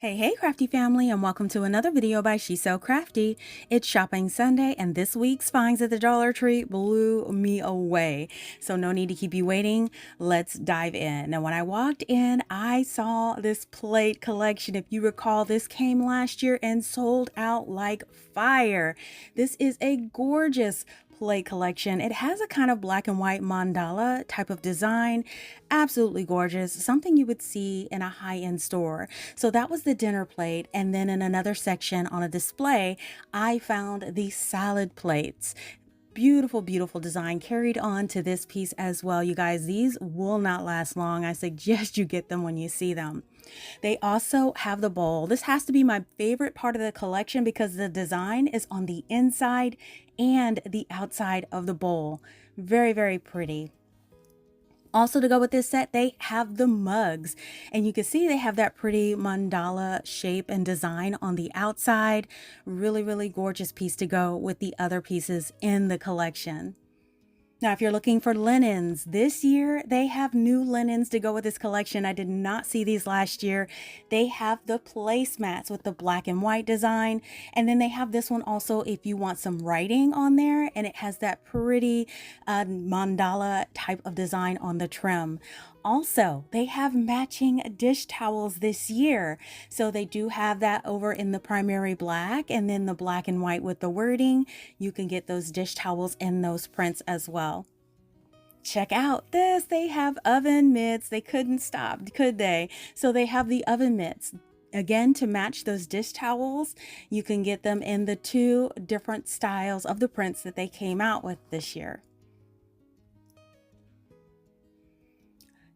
Hey, crafty family, and welcome to another video by She's So Crafty. It's shopping Sunday, and this week's finds at the Dollar Tree blew me away. So no need to keep you waiting. Let's dive in. Now, when I walked in, I saw this plate collection. If you recall, this came last year and sold out like fire. This is a gorgeous plate collection. It has a kind of black and white mandala type of design. Absolutely gorgeous. Something you would see in a high-end store. So that was the dinner plate. And then in another section on a display, I found the salad plates. Beautiful, beautiful design carried on to this piece as well. You guys, these will not last long. I suggest you get them when you see them. They also have the bowl. This has to be my favorite part of the collection because the design is on the inside and the outside of the bowl. Very, very pretty. Also, to go with this set, they have the mugs, and you can see they have that pretty mandala shape and design on the outside. Really, really gorgeous piece to go with the other pieces in the collection. Now, if you're looking for linens, this year they have new linens to go with this collection. I did not see these last year. They have the placemats with the black and white design. And then they have this one also if you want some writing on there. And it has that pretty mandala type of design on the trim. Also, they have matching dish towels this year. So they do have that over in the primary black and then the black and white with the wording. You can get those dish towels in those prints as well. Check out this. They have oven mitts. They couldn't stop, could they? So they have the oven mitts. Again, to match those dish towels, you can get them in the two different styles of the prints that they came out with this year.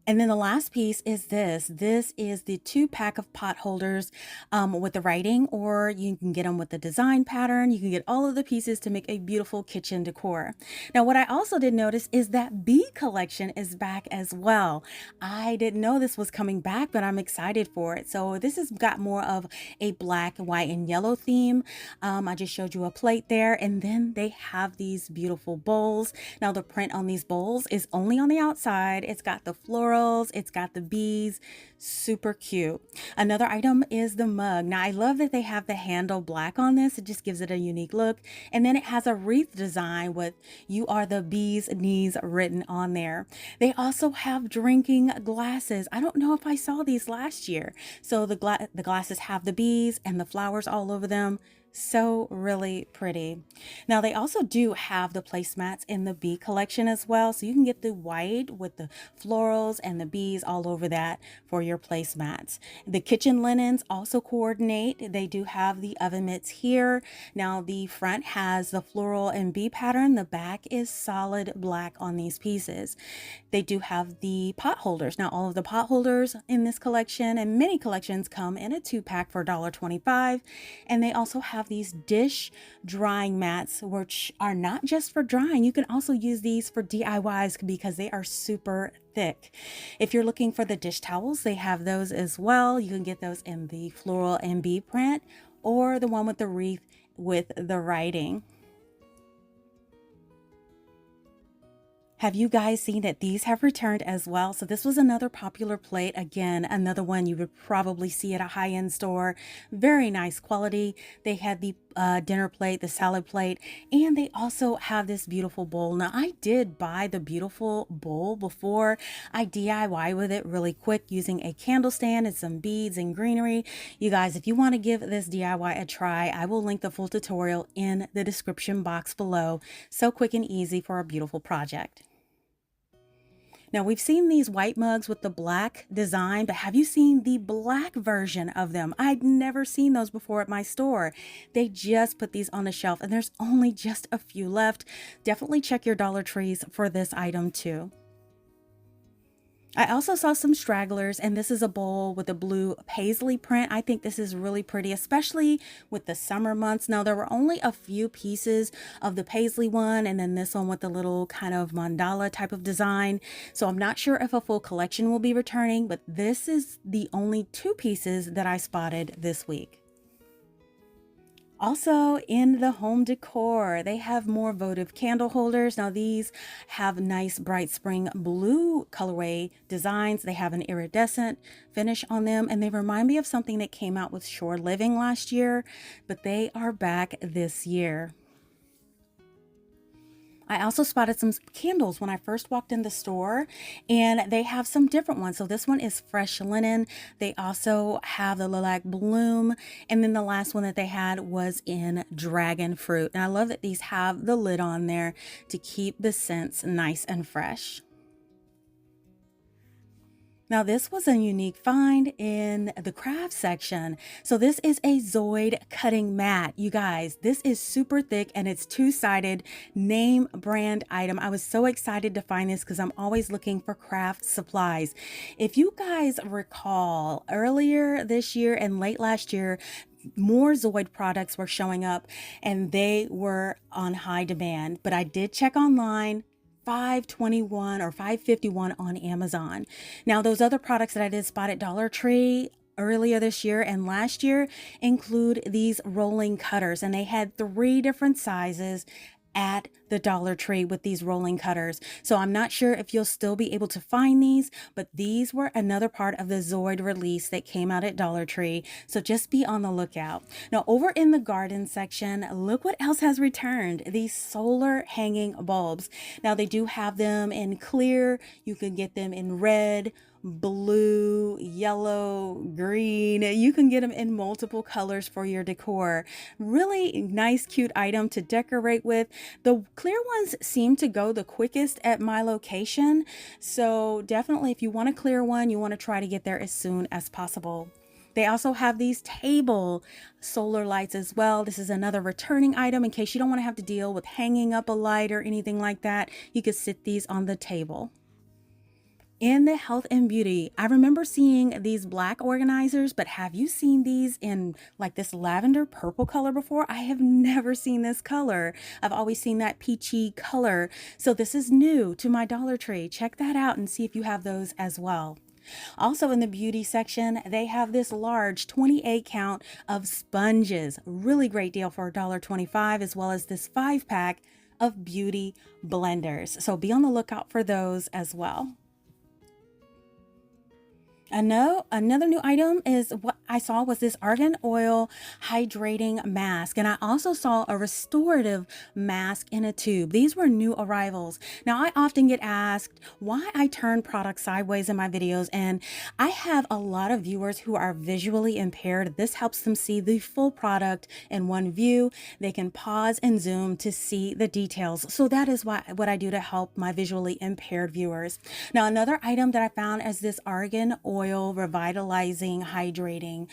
And then the last piece is this. This is the 2-pack of pot holders with the writing, or you can get them with the design pattern. You can get all of the pieces to make a beautiful kitchen decor. Now, what I also did notice is that bee collection is back as well. I didn't know this was coming back, but I'm excited for it. So this has got more of a black, white, and yellow theme. I just showed you a plate there, and then they have these beautiful bowls. Now, the print on these bowls is only on the outside. It's got the floral. It's got the bees, super cute. Another item is the mug. Now I love that they have the handle black on this. It just gives it a unique look. And then it has a wreath design with "You are the bee's knees" written on there. They also have drinking glasses. I don't know if I saw these last year. So the glasses have the bees and the flowers all over them. So really pretty. Now they also do have the placemats in the bee collection as well. So you can get the white with the florals and the bees all over that for your placemats. The kitchen linens also coordinate. They do have the oven mitts here. Now the front has the floral and bee pattern. The back is solid black on these pieces. They do have the pot holders. Now all of the pot holders in this collection and many collections come in a 2-pack for $1.25. And they also have these dish drying mats, which are not just for drying. You can also use these for DIYs because they are super thick. If you're looking for the dish towels, they have those as well. You can get those in the floral and bee print or the one with the wreath with the writing. Have you guys seen that these have returned as well? So this was another popular plate. Again, another one you would probably see at a high-end store. Very nice quality. They had the dinner plate, the salad plate, and they also have this beautiful bowl. Now, I did buy the beautiful bowl before. I DIY with it really quick using a candle stand and some beads and greenery. You guys, if you want to give this DIY a try, I will link the full tutorial in the description box below. So quick and easy for a beautiful project. Now we've seen these white mugs with the black design, but have you seen the black version of them? I'd never seen those before at my store. They just put these on the shelf and there's only just a few left. Definitely check your Dollar Trees for this item too. I also saw some stragglers, and this is a bowl with a blue paisley print. I think this is really pretty, especially with the summer months. Now, there were only a few pieces of the paisley one, and then this one with the little kind of mandala type of design. So I'm not sure if a full collection will be returning, but this is the only 2 pieces that I spotted this week. Also in the home decor, they have more votive candle holders. Now these have nice bright spring blue colorway designs. They have an iridescent finish on them, and they remind me of something that came out with Shore Living last year, but they are back this year. I also spotted some candles when I first walked in the store, and they have some different ones. So this one is fresh linen. They also have the lilac bloom. And then the last one that they had was in dragon fruit. And I love that these have the lid on there to keep the scents nice and fresh. Now this was a unique find in the craft section. So this is a ZOID cutting mat. You guys, this is super thick and it's two-sided name brand item. I was so excited to find this because I'm always looking for craft supplies. If you guys recall, earlier this year and late last year, more ZOID products were showing up and they were on high demand, but I did check online. $5.21 or $5.51 on Amazon. Now, those other products that I did spot at Dollar Tree earlier this year and last year include these rolling cutters, and they had 3 different sizes at the Dollar Tree with these rolling cutters. So I'm not sure if you'll still be able to find these, but these were another part of the ZOID release that came out at Dollar Tree. So just be on the lookout. Now over in the garden section, look what else has returned. These solar hanging bulbs. Now they do have them in clear. You can get them in red, blue, yellow, green. You can get them in multiple colors for your decor. Really nice, cute item to decorate with. The clear ones seem to go the quickest at my location. So definitely if you want a clear one, you want to try to get there as soon as possible. They also have these table solar lights as well. This is another returning item in case you don't want to have to deal with hanging up a light or anything like that. You could sit these on the table. In the health and beauty, I remember seeing these black organizers, but have you seen these in like this lavender purple color before? I have never seen this color. I've always seen that peachy color. So this is new to my Dollar Tree. Check that out and see if you have those as well. Also in the beauty section, they have this large 28 count of sponges. Really great deal for $1.25, as well as this 5-pack of beauty blenders. So be on the lookout for those as well. Another new item is what I saw was this argan oil hydrating mask. And I also saw a restorative mask in a tube. These were new arrivals. Now, I often get asked why I turn products sideways in my videos. And I have a lot of viewers who are visually impaired. This helps them see the full product in one view. They can pause and zoom to see the details. So that is what I do to help my visually impaired viewers. Now, another item that I found is this argan oil revitalizing hydrating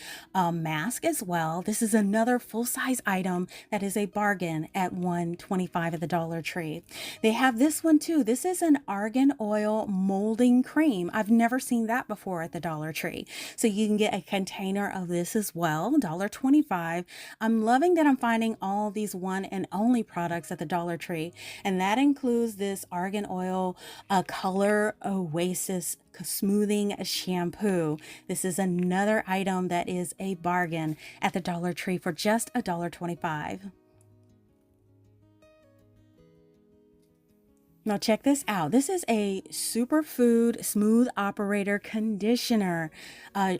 mask as well. This is another full-size item that is a bargain at $1.25 at the Dollar Tree. They have this one too. This is an argan oil molding cream. I've never seen that before at the Dollar Tree. So you can get a container of this as well, $1.25. I'm loving that I'm finding all these one and only products at the Dollar Tree, and that includes this argan oil color oasis smoothing shampoo. This is another item that is a bargain at the Dollar Tree for just $1.25. Now check this out. This is a superfood smooth operator conditioner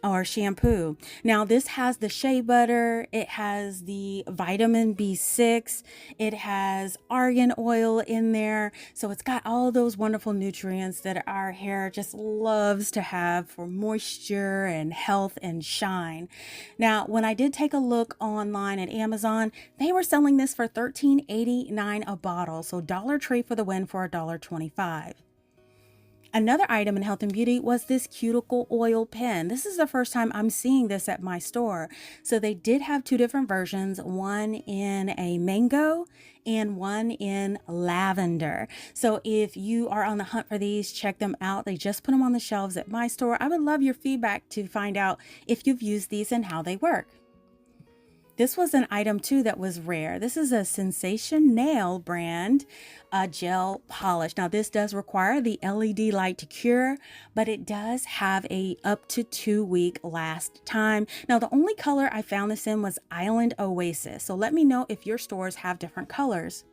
or shampoo. Now this has the shea butter, it has the vitamin B6, it has argan oil in there. So it's got all those wonderful nutrients that our hair just loves to have for moisture and health and shine. Now when I did take a look online at Amazon, they were selling this for $13.89 a bottle. So Dollar Tree for the win for $1.25. Another item in health and beauty was this cuticle oil pen. This is the first time I'm seeing this at my store. So they did have 2 different versions, one in a mango and one in lavender. So if you are on the hunt for these, check them out. They just put them on the shelves at my store. I would love your feedback to find out if you've used these and how they work. This was an item too that was rare. This is a Sensation Nail brand gel polish. Now this does require the LED light to cure, but it does have a up to 2-week last time. Now the only color I found this in was Island Oasis. So let me know if your stores have different colors.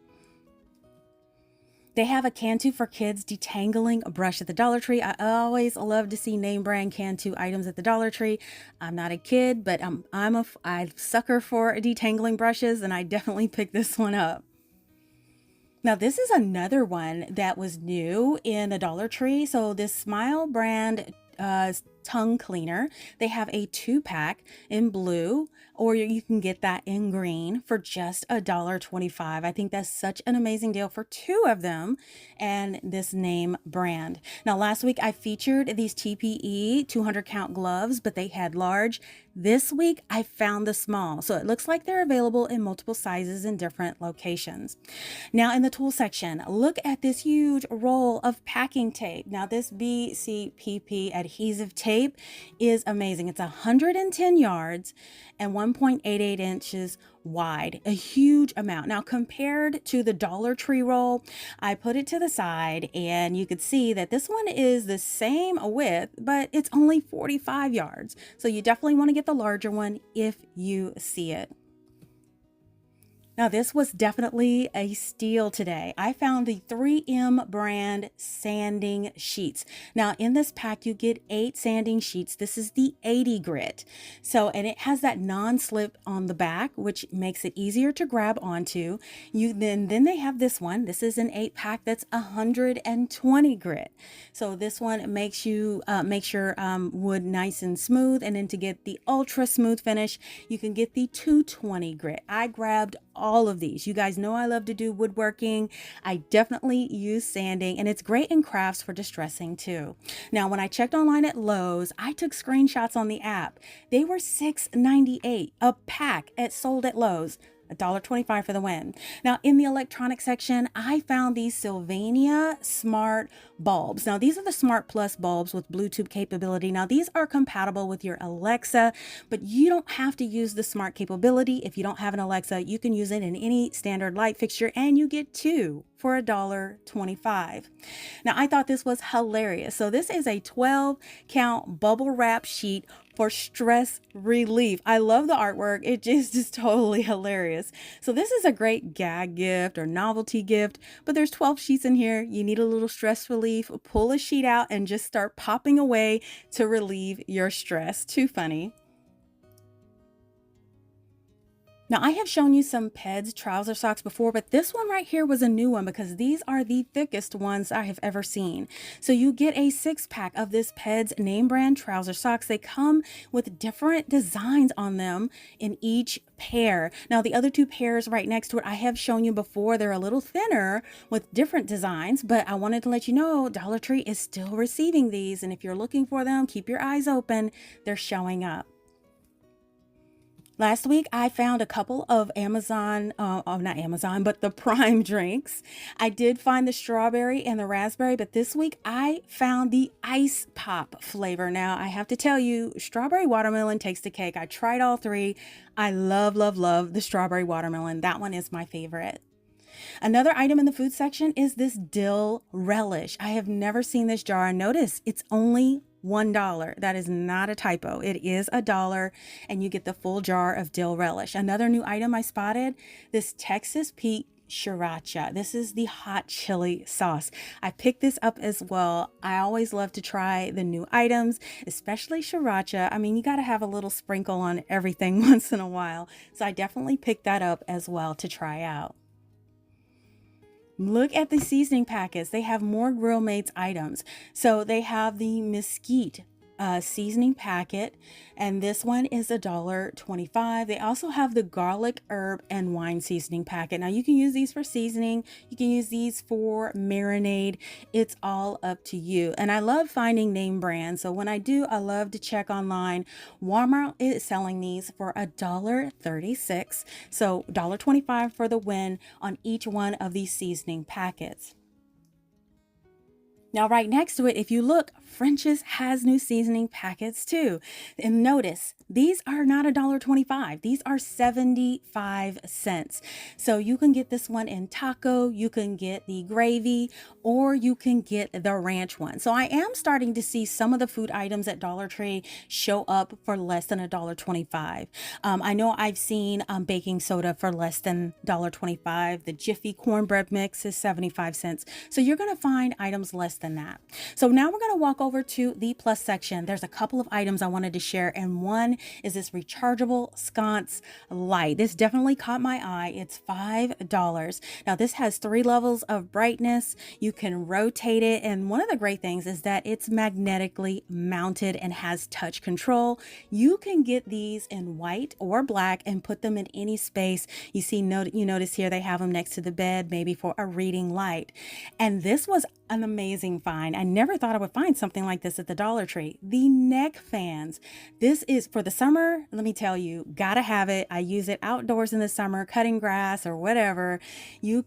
They have a Cantu for Kids detangling brush at the Dollar Tree. I always love to see name brand Cantu items at the Dollar Tree. I'm not a kid, but I'm a sucker for detangling brushes, and I definitely picked this one up. Now this is another one that was new in the Dollar Tree. So this Smile brand tongue cleaner, they have a 2-pack in blue, or you can get that in green for just $1.25. I think that's such an amazing deal for 2 of them and this name brand. Now last week I featured these TPE 200 count gloves, but they had large. This week I found the small, so it looks like they're available in multiple sizes in different locations. Now in the tool section, look at this huge roll of packing tape. Now this BCPP adhesive tape is amazing. It's 110 yards and 1.88 inches wide, a huge amount. Now compared to the Dollar Tree roll, I put it to the side and you could see that this one is the same width, but it's only 45 yards. So you definitely want to get the larger one if you see it. Now this was definitely a steal today. I found the 3M brand sanding sheets. Now in this pack you get 8 sanding sheets. This is the 80 grit. And it has that non-slip on the back, which makes it easier to grab onto. Then they have this one. This is an 8-pack that's 120 grit. So this one makes your wood nice and smooth. And then to get the ultra smooth finish, you can get the 220 grit. I grabbed all of these. You guys know I love to do woodworking. I definitely use sanding, and it's great in crafts for distressing too. Now, when I checked online at Lowe's, I took screenshots on the app. They were $6.98 a pack sold at Lowe's. $1.25 for the win. Now in the electronic section, I found these Sylvania smart bulbs. Now these are the Smart Plus bulbs with Bluetooth capability. Now these are compatible with your Alexa, but you don't have to use the smart capability. If you don't have an Alexa, you can use it in any standard light fixture and you get 2 for $1.25. Now I thought this was hilarious. So this is a 12 count bubble wrap sheet for stress relief. I love the artwork. It just is totally hilarious. So this is a great gag gift or novelty gift, but there's 12 sheets in here. You need a little stress relief. Pull a sheet out and just start popping away to relieve your stress. Too funny. Now I have shown you some Peds trouser socks before, but this one right here was a new one because these are the thickest ones I have ever seen. So you get a 6-pack of this Peds name brand trouser socks. They come with different designs on them in each pair. Now the other 2 pairs right next to it, I have shown you before. They're a little thinner with different designs, but I wanted to let you know Dollar Tree is still receiving these. And if you're looking for them, keep your eyes open. They're showing up. Last week, I found a couple of not Amazon, but the Prime drinks. I did find the strawberry and the raspberry, but this week I found the ice pop flavor. Now, I have to tell you, strawberry watermelon takes the cake. I tried all 3. I love, love, love the strawberry watermelon. That one is my favorite. Another item in the food section is this dill relish. I have never seen this jar. Notice it's only $1. That is not a typo. It is $1 and you get the full jar of dill relish. Another new item I spotted, this Texas Pete sriracha. This is the hot chili sauce. I picked this up as well. I always love to try the new items, especially sriracha. I mean, you got to have a little sprinkle on everything once in a while. So I definitely picked that up as well to try out. Look at the seasoning packets. They have more Grill Mates items. So they have the mesquite seasoning packet, and this one is $1.25. They also have the garlic, herb, and wine seasoning packet. Now you can use these for seasoning. You can use these for marinade. It's all up to you. And I love finding name brands. So when I do, I love to check online. Walmart is selling these for $1.36. So $1.25 for the win on each one of these seasoning packets. Now, right next to it, if you look, French's has new seasoning packets too. And notice, these are not $1.25. These are 75 cents. So you can get this one in taco, you can get the gravy, or you can get the ranch one. So I am starting to see some of the food items at Dollar Tree show up for less than $1.25. I know I've seen baking soda for less than $1.25. The Jiffy cornbread mix is 75 cents. So you're going to find items less than that. So now we're going to walk over to the plus section. There's a couple of items I wanted to share, and one is this rechargeable sconce light. This definitely caught my eye. It's $5. Now this has 3 levels of brightness. You can rotate it, and one of the great things is that it's magnetically mounted and has touch control. You can get these in white or black and put them in any space. You notice here they have them next to the bed, maybe for a reading light. And this was an amazing find. I never thought I would find something like this at the Dollar Tree. The neck fans. This is for the summer. Let me tell you, gotta have it. I use it outdoors in the summer, cutting grass or whatever.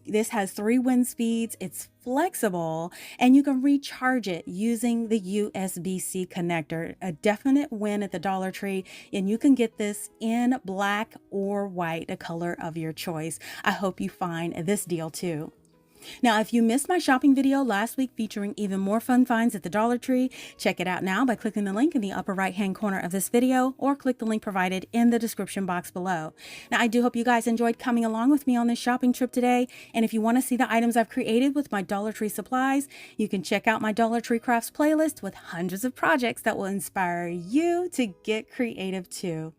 This has 3 wind speeds. It's flexible, and you can recharge it using the USB-C connector. A definite win at the Dollar Tree, and you can get this in black or white, a color of your choice. I hope you find this deal too. Now, if you missed my shopping video last week featuring even more fun finds at the Dollar Tree, check it out now by clicking the link in the upper right-hand corner of this video, or click the link provided in the description box below. Now, I do hope you guys enjoyed coming along with me on this shopping trip today, and if you want to see the items I've created with my Dollar Tree supplies, you can check out my Dollar Tree Crafts playlist with hundreds of projects that will inspire you to get creative too.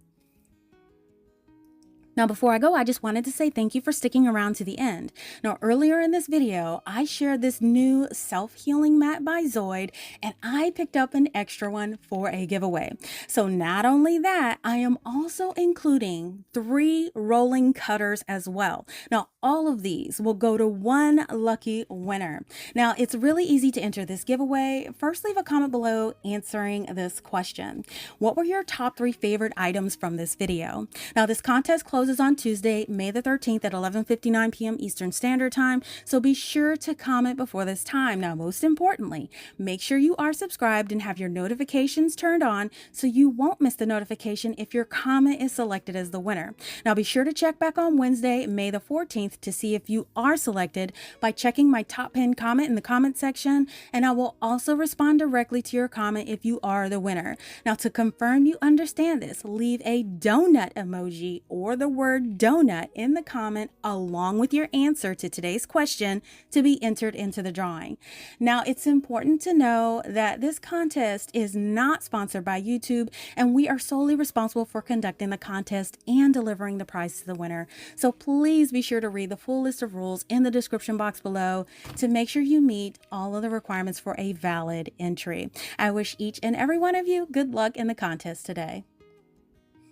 Now, before I go, I just wanted to say thank you for sticking around to the end. Now, earlier in this video, I shared this new self-healing mat by ZOID, and I picked up an extra one for a giveaway. So not only that, I am also including 3 rolling cutters as well. Now, all of these will go to one lucky winner. Now, it's really easy to enter this giveaway. First, leave a comment below answering this question. What were your top 3 favorite items from this video? Now, this contest closes on Tuesday, May the 13th at 11:59 p.m. Eastern Standard Time, so be sure to comment before this time. Now, most importantly, make sure you are subscribed and have your notifications turned on so you won't miss the notification if your comment is selected as the winner. Now, be sure to check back on Wednesday, May the 14th to see if you are selected by checking my top pinned comment in the comment section, and I will also respond directly to your comment if you are the winner. Now, to confirm you understand this, leave a donut emoji or the word donut in the comment along with your answer to today's question to be entered into the drawing. Now, it's important to know that this contest is not sponsored by YouTube, and we are solely responsible for conducting the contest and delivering the prize to the winner. So please be sure to read the full list of rules in the description box below to make sure you meet all of the requirements for a valid entry. I wish each and every one of you good luck in the contest today.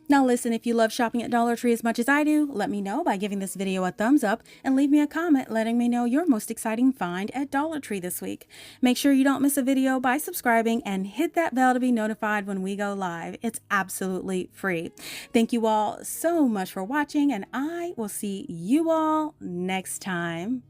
Now listen, if you love shopping at Dollar Tree as much as I do, let me know by giving this video a thumbs up and leave me a comment letting me know your most exciting find at Dollar Tree this week. Make sure you don't miss a video by subscribing and hit that bell to be notified when we go live. It's absolutely free. Thank you all so much for watching, and I will see you all next time.